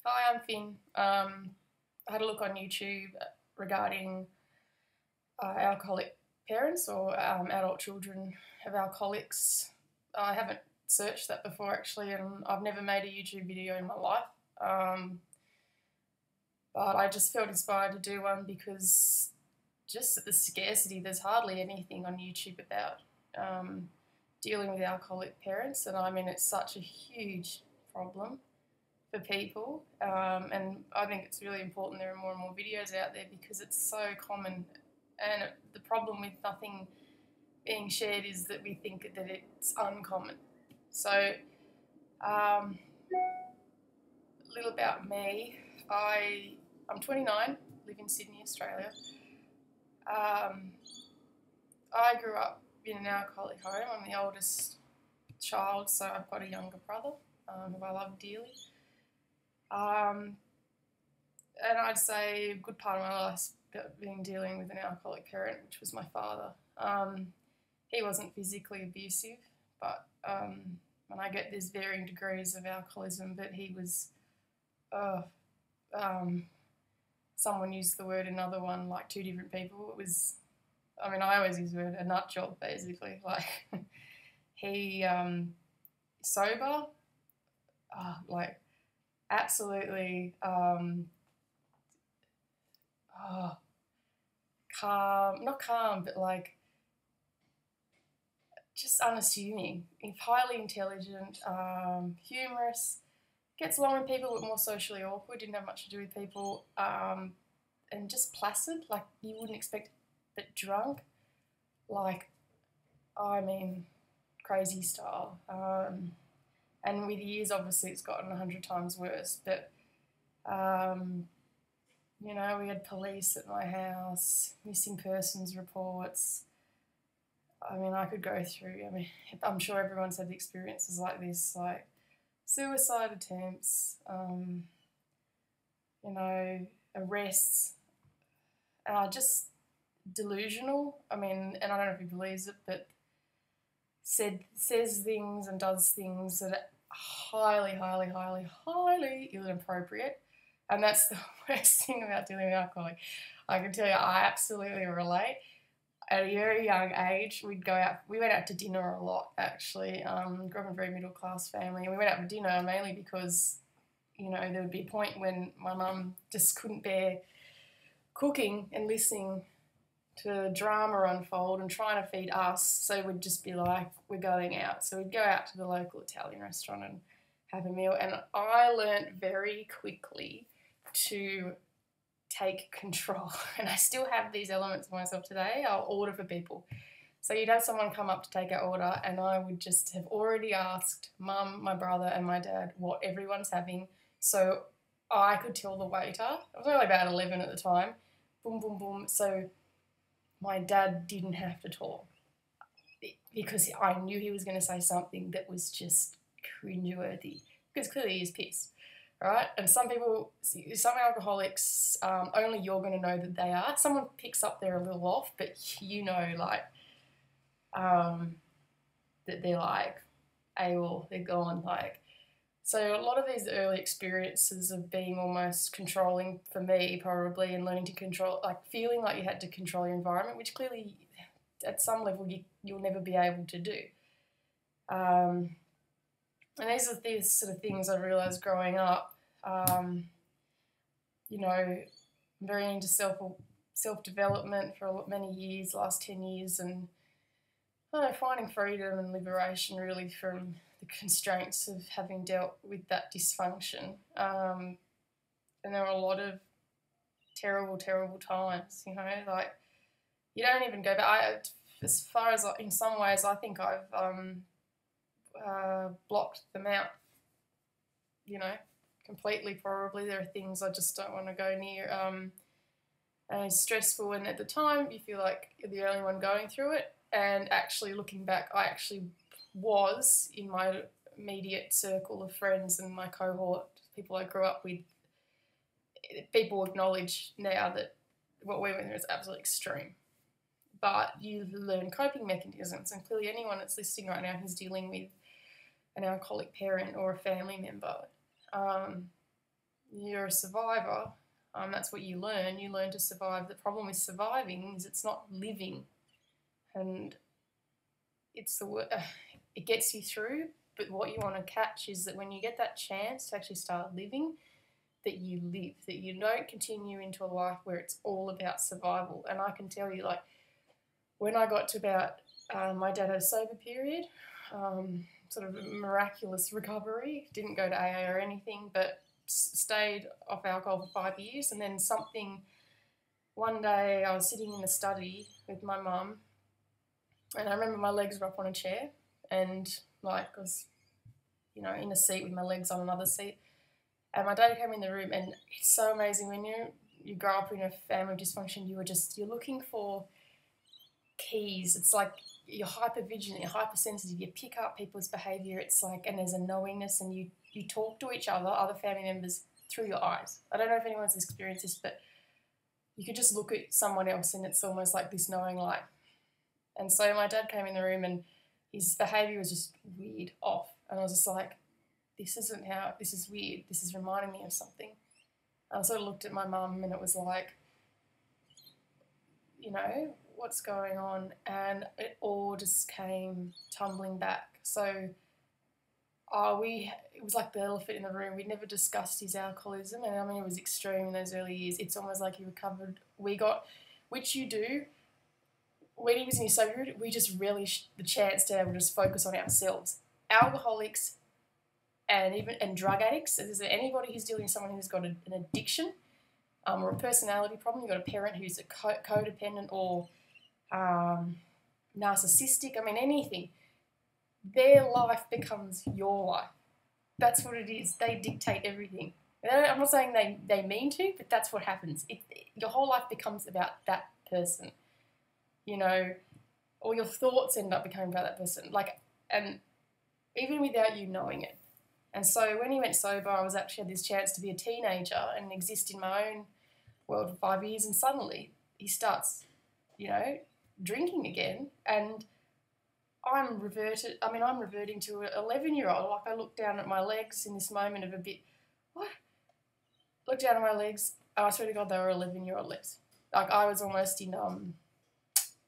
Hi, I'm Finn. I had a look on YouTube regarding alcoholic parents or adult children of alcoholics. I haven't searched that before actually, and I've never made a YouTube video in my life. But I just felt inspired to do one because just the scarcity, there's hardly anything on YouTube about dealing with alcoholic parents, and I mean, it's such a huge problem for people, and I think it's really important there are more and more videos out there because it's so common, and the problem with nothing being shared is that we think that it's uncommon. So a little about me. I'm 29, live in Sydney, Australia. I grew up in an alcoholic home. I'm the oldest child, so I've got a younger brother who I love dearly. And I'd say a good part of my life's been dealing with an alcoholic parent, which was my father. He wasn't physically abusive, but and I get there's varying degrees of alcoholism, but he was, someone used the word, another one, like two different people. It was, I mean, I always use the word a nut job, basically. Like, he, sober, like, absolutely calm, not calm, but like just unassuming. He's highly intelligent, humorous, gets along with people but more socially awkward, didn't have much to do with people, and just placid, like you wouldn't expect, but drunk, like, I mean, crazy style. And with years, obviously, it's gotten 100 times worse. But, you know, we had police at my house, missing persons reports. I mean, I could go through. I mean, I'm sure everyone's had experiences like this, like suicide attempts, you know, arrests, just delusional. I mean, and I don't know if he believes it, but says things and does things that are highly inappropriate. And that's the worst thing about dealing with alcohol. I can tell you, I absolutely relate. At a very young age, we went out to dinner a lot, actually. Grew up in a very middle class family, and we went out for dinner mainly because, you know, there would be a point when my mum just couldn't bear cooking and listening to drama unfold and trying to feed us, so we'd just be like, we're going out. So we'd go out to the local Italian restaurant and have a meal, and I learnt very quickly to take control, and I still have these elements of myself today. I'll order for people. So you'd have someone come up to take our order, and I would just have already asked Mum, my brother and my dad what everyone's having, so I could tell the waiter. I was only about 11 at the time. Boom, boom, boom. So my dad didn't have to talk because I knew he was going to say something that was just cringeworthy, because clearly he's pissed, right? And some people, some alcoholics, only you're going to know that they are. Someone picks up they're a little off, but you know, like, that they're like AWOL, they're gone, like. So a lot of these early experiences of being almost controlling, for me probably, and learning to control, like feeling like you had to control your environment, which clearly at some level you'll never be able to do. And these are these sort of things I realised growing up. You know, I'm very into self-development for many years, last 10 years, and finding freedom and liberation really from the constraints of having dealt with that dysfunction. And there were a lot of terrible times, you know, like you don't even go back. As far as, in some ways, I think I've blocked them out, you know, completely probably. There are things I just don't want to go near. And it's stressful, and at the time you feel like you're the only one going through it. And actually looking back, I actually was, in my immediate circle of friends and my cohort, people I grew up with, people acknowledge now that what we went through is absolutely extreme. But you learn coping mechanisms, and clearly anyone that's listening right now who's dealing with an alcoholic parent or a family member, you're a survivor. That's what you learn. You learn to survive. The problem with surviving is it's not living, and it gets you through. But what you want to catch is that when you get that chance to actually start living, that you live, that you don't continue into a life where it's all about survival. And I can tell you, like, when I got to about, my dad had a sober period, sort of a miraculous recovery, didn't go to AA or anything, but stayed off alcohol for 5 years. And then one day I was sitting in the study with my mum, and I remember my legs were up on a chair, and like I was, in a seat with my legs on another seat. And my dad came in the room, and it's so amazing when you grow up in a family of dysfunction. You're looking for keys. It's like you're hyper vigilant, you're hypersensitive. You pick up people's behaviour. It's like, and there's a knowingness, and you talk to each other family members, through your eyes. I don't know if anyone's experienced this, but you could just look at someone else, and it's almost like this knowing light. And so my dad came in the room, and his behaviour was just weird, off, and I was just like, this is weird, this is reminding me of something. I sort of looked at my mum, and it was like, what's going on? And it all just came tumbling back. So it was like the elephant in the room. We'd never discussed his alcoholism, and I mean, it was extreme in those early years. It's almost like he recovered. Which you do, when he was in his sober period, we just relished the chance to be able to just focus on ourselves. Alcoholics and drug addicts, is there anybody who's dealing with someone who's got an addiction or a personality problem? You've got a parent who's a codependent or narcissistic, I mean, anything. Their life becomes your life. That's what it is. They dictate everything. I'm not saying they mean to, but that's what happens. Your whole life becomes about that person, or your thoughts end up becoming about that person, and even without you knowing it. And so when he went sober, I actually had this chance to be a teenager and exist in my own world for 5 years, and suddenly he starts, drinking again, and I'm reverting to an 11-year-old. Like, I look down at my legs in this moment of look down at my legs, and I swear to God, they were 11-year-old legs. Like, I was almost in,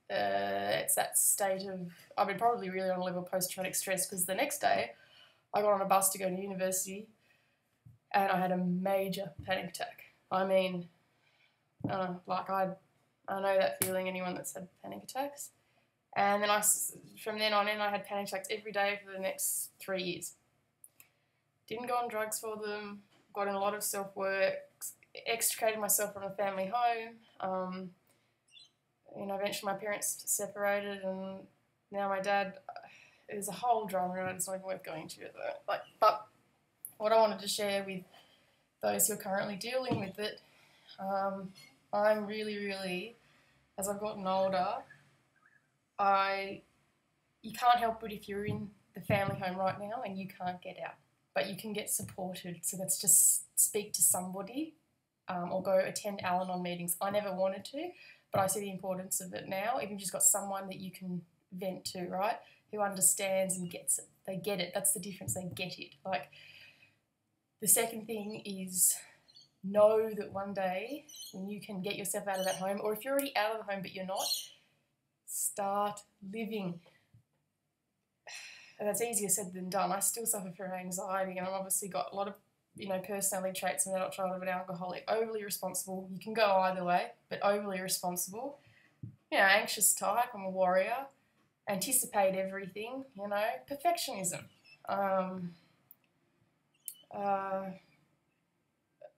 it's that state of, probably really on a level of post-traumatic stress, because the next day I got on a bus to go to university, and I had a major panic attack. I know that feeling, anyone that's had panic attacks. And then from then on in, I had panic attacks every day for the next 3 years. Didn't go on drugs for them, got in a lot of self-work, extricated myself from a family home. Eventually my parents separated, and now my dad, there's a whole drama around it. It's not even worth going into it. But what I wanted to share with those who are currently dealing with it, I'm really, really, as I've gotten older, you can't help it if you're in the family home right now and you can't get out, but you can get supported. So let's just speak to somebody, or go attend Al-Anon meetings. I never wanted to, but I see the importance of it now. Even just got someone that you can vent to, right, who understands and gets it. They get it. That's the difference. They get it. Like, the second thing is, know that one day when you can get yourself out of that home, or if you're already out of the home but you're not, start living. And that's easier said than done. I still suffer from anxiety, and I've obviously got a lot of personality traits. I'm an adult child of an alcoholic. Overly responsible. You can go either way, but overly responsible. Anxious type. I'm a warrior. Anticipate everything. Perfectionism.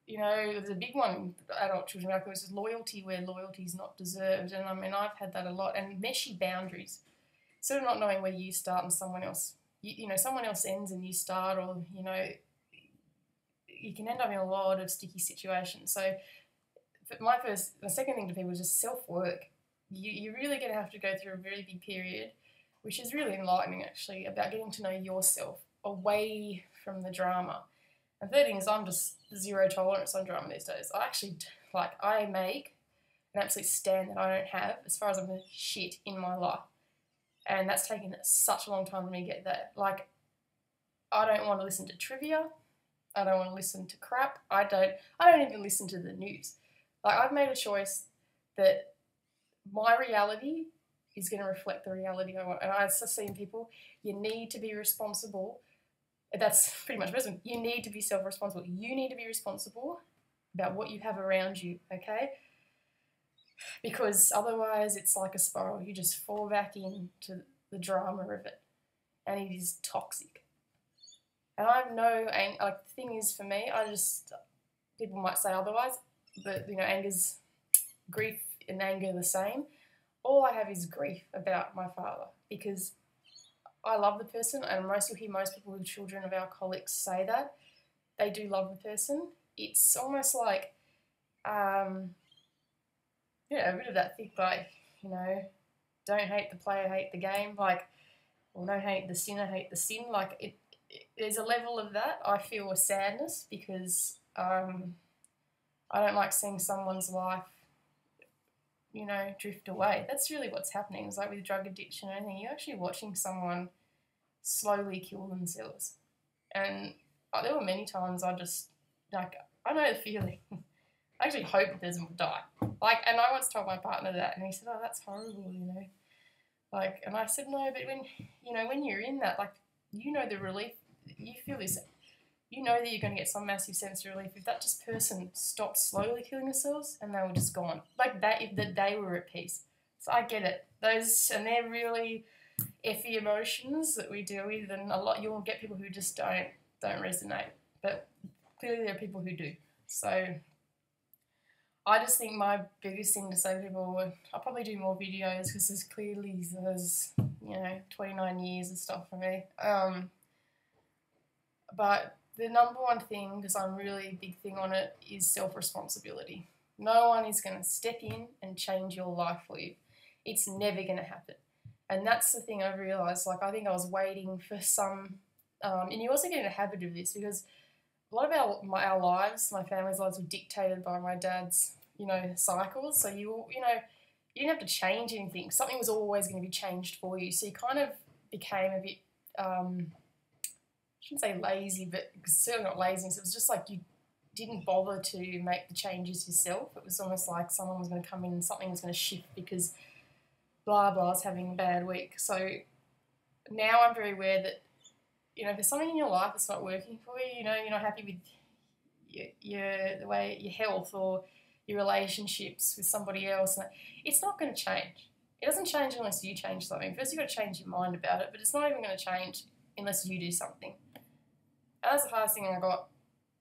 There's a big one, adult children, which is loyalty where loyalty is not deserved. And I've had that a lot. And meshy boundaries. Sort of not knowing where you start and someone else, someone else ends and you start, or, you can end up in a lot of sticky situations. So the second thing to people is just self-work. You're really going to have to go through a very big period, which is really enlightening, actually, about getting to know yourself away from the drama. And third thing is, I'm just zero tolerance on drama these days. I make an absolute stand that I don't have as far as I'm the shit in my life. And that's taken such a long time for me to get there. I don't want to listen to trivia. I don't want to listen to crap. I don't even listen to the news. Like, I've made a choice that my reality is going to reflect the reality I want. And I've seen people, you need to be responsible. That's pretty much business. You need to be self-responsible. You need to be responsible about what you have around you, okay? Because otherwise it's like a spiral. You just fall back into the drama of it, and it is toxic. And I have no, like, the thing is, for me, people might say otherwise, but, grief and anger are the same. All I have is grief about my father, because I love the person, and you'll hear most people with children of alcoholics say that. They do love the person. It's almost like, a bit of that thing, like, don't hate the player, hate the game, like, or don't hate the sinner, hate the sin. Like, there's a level of that. I feel a sadness because I don't like seeing someone's life, drift away. That's really what's happening. It's like with drug addiction and anything, you're actually watching someone slowly kill themselves. And there were many times I just, like, I know the feeling. I actually hope it doesn't die. Like, and I once told my partner that, and he said, "Oh, that's horrible, Like, and I said, "No, but when you're in that, like, the relief, you feel this, that you're going to get some massive sense of relief if that just person stopped slowly killing themselves and they were just gone. Like that, if that they were at peace." So I get it. And they're really effy emotions that we deal with, and a lot you'll get people who just don't resonate. But clearly there are people who do. So I just think my biggest thing to say to people, I'll probably do more videos because there's 29 years of stuff for me. But the number one thing, because I'm really a big thing on it, is self-responsibility. No one is going to step in and change your life for you. It's never going to happen. And that's the thing I've realised. Like, I think I was waiting for some... and you also get in a habit of this because a lot of our lives, my family's lives, were dictated by my dad's, cycles. So you didn't have to change anything. Something was always going to be changed for you. So you kind of became a bit... I shouldn't say lazy, but certainly not laziness. It was just like you didn't bother to make the changes yourself. It was almost like someone was going to come in and something was going to shift because blah blah's having a bad week. So now I'm very aware that, if there's something in your life that's not working for you, you're not happy with your health or your relationships with somebody else, it's not going to change. It doesn't change unless you change something. First, you've got to change your mind about it, but it's not even going to change unless you do something. And that's the hardest thing I got,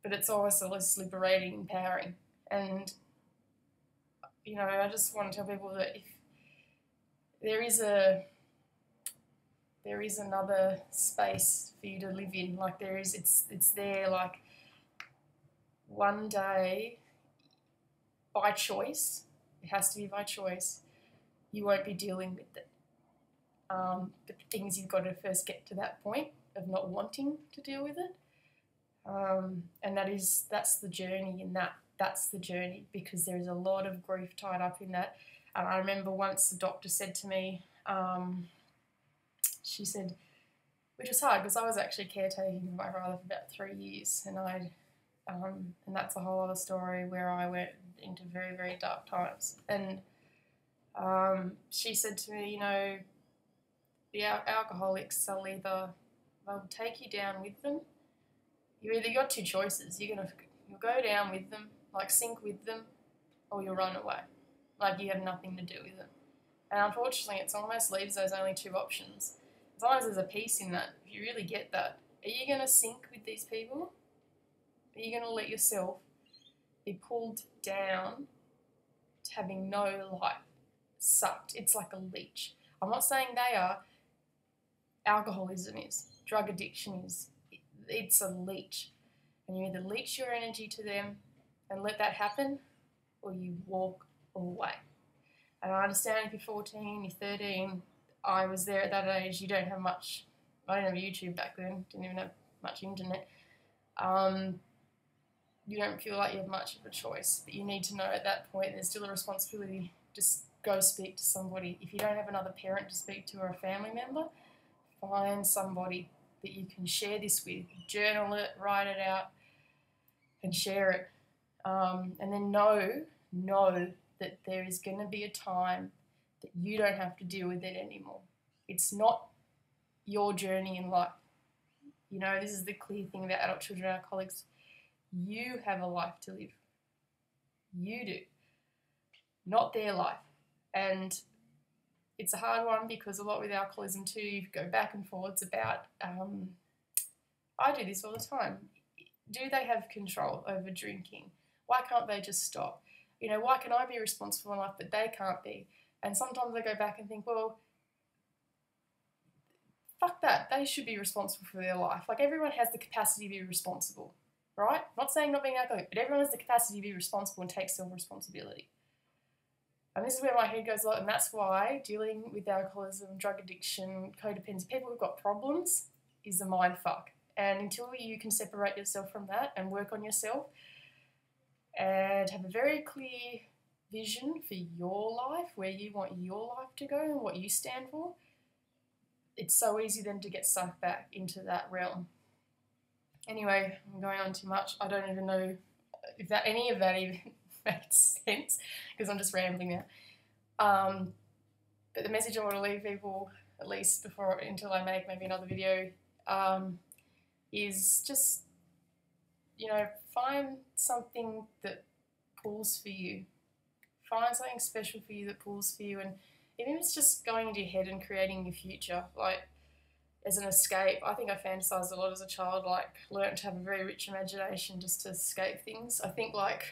but it's also less liberating, empowering. And, I just want to tell people that if there is another space for you to live in, like there is, it's there, like one day, by choice, it has to be by choice, you won't be dealing with it. But the thing is, you've got to first get to that point of not wanting to deal with it. And that's the journey, and that's the journey, because there is a lot of grief tied up in that. And I remember once the doctor said to me, she said, which was hard because I was actually caretaking for my father for about 3 years, and and that's a whole other story where I went into very, very dark times. And she said to me, the alcoholics, they'll take you down with them. You either got two choices. You'll go down with them, like sink with them, or you'll run away, like you have nothing to do with them. And unfortunately, it almost leaves those only two options. As long as there's a peace in that, if you really get that, are you going to sink with these people? Are you going to let yourself be pulled down to having no life, sucked? It's like a leech. I'm not saying they are. Alcoholism is. Drug addiction is. It's a leech. And you either leech your energy to them and let that happen, or you walk away. And I understand if you're 14, you're 13, I was there at that age, you don't have much, I didn't have YouTube back then, didn't even have much internet. You don't feel like you have much of a choice, but you need to know at that point there's still a responsibility. Just go speak to somebody. If you don't have another parent to speak to or a family member, find somebody that you can share this with. Journal it, write it out, and share it. And then know that there is going to be a time that you don't have to deal with it anymore. It's not your journey in life. You know, this is the clear thing about adult children and alcoholics. You have a life to live. You do. Not their life. And it's a hard one because a lot with alcoholism too, you go back and forwards about, I do this all the time. Do they have control over drinking? Why can't they just stop? You know, why can I be responsible in life but they can't be? And sometimes I go back and think, well, fuck that. They should be responsible for their life. Like, everyone has the capacity to be responsible, right? Not saying not being alcoholic, but everyone has the capacity to be responsible and take self-responsibility. And this is where my head goes a lot, and that's why dealing with alcoholism, drug addiction, codependency, people who've got problems is a mind fuck. And until you can separate yourself from that and work on yourself and have a very clear vision for your life, where you want your life to go and what you stand for, it's so easy then to get sucked back into that realm. Anyway, I'm going on too much. I don't even know if that any of that even makes sense because I'm just rambling now. But the message I want to leave people, at least until I make maybe another video, is just, you know, find something that pulls for you. Find something special for you that pulls for you, and even if it's just going into your head and creating your future, like as an escape. I think I fantasized a lot as a child, like learnt to have a very rich imagination just to escape things. I think like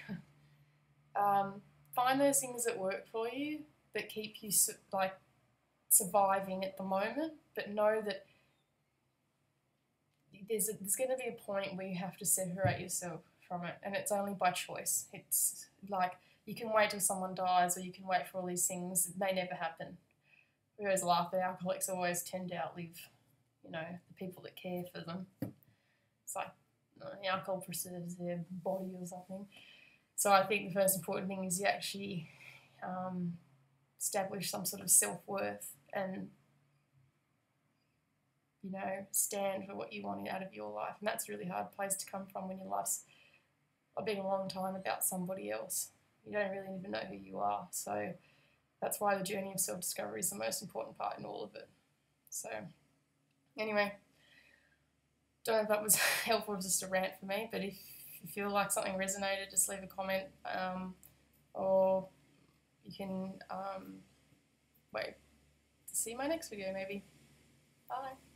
find those things that work for you, that keep you like surviving at the moment, but know that there's going to be a point where you have to separate yourself from it, and it's only by choice. It's like you can wait till someone dies, or you can wait for all these things. It may never happen. We always laugh that alcoholics always tend to outlive, you know, the people that care for them. It's like alcohol preserves their body or something. So I think the first important thing is you actually establish some sort of self-worth and, you know, stand for what you want out of your life. And that's a really hard place to come from when your life's been a long time about somebody else. You don't really even know who you are. So that's why the journey of self-discovery is the most important part in all of it. So anyway, don't know if that was helpful, it was just a rant for me, but if you feel like something resonated, just leave a comment, or you can wait to see my next video maybe. Bye.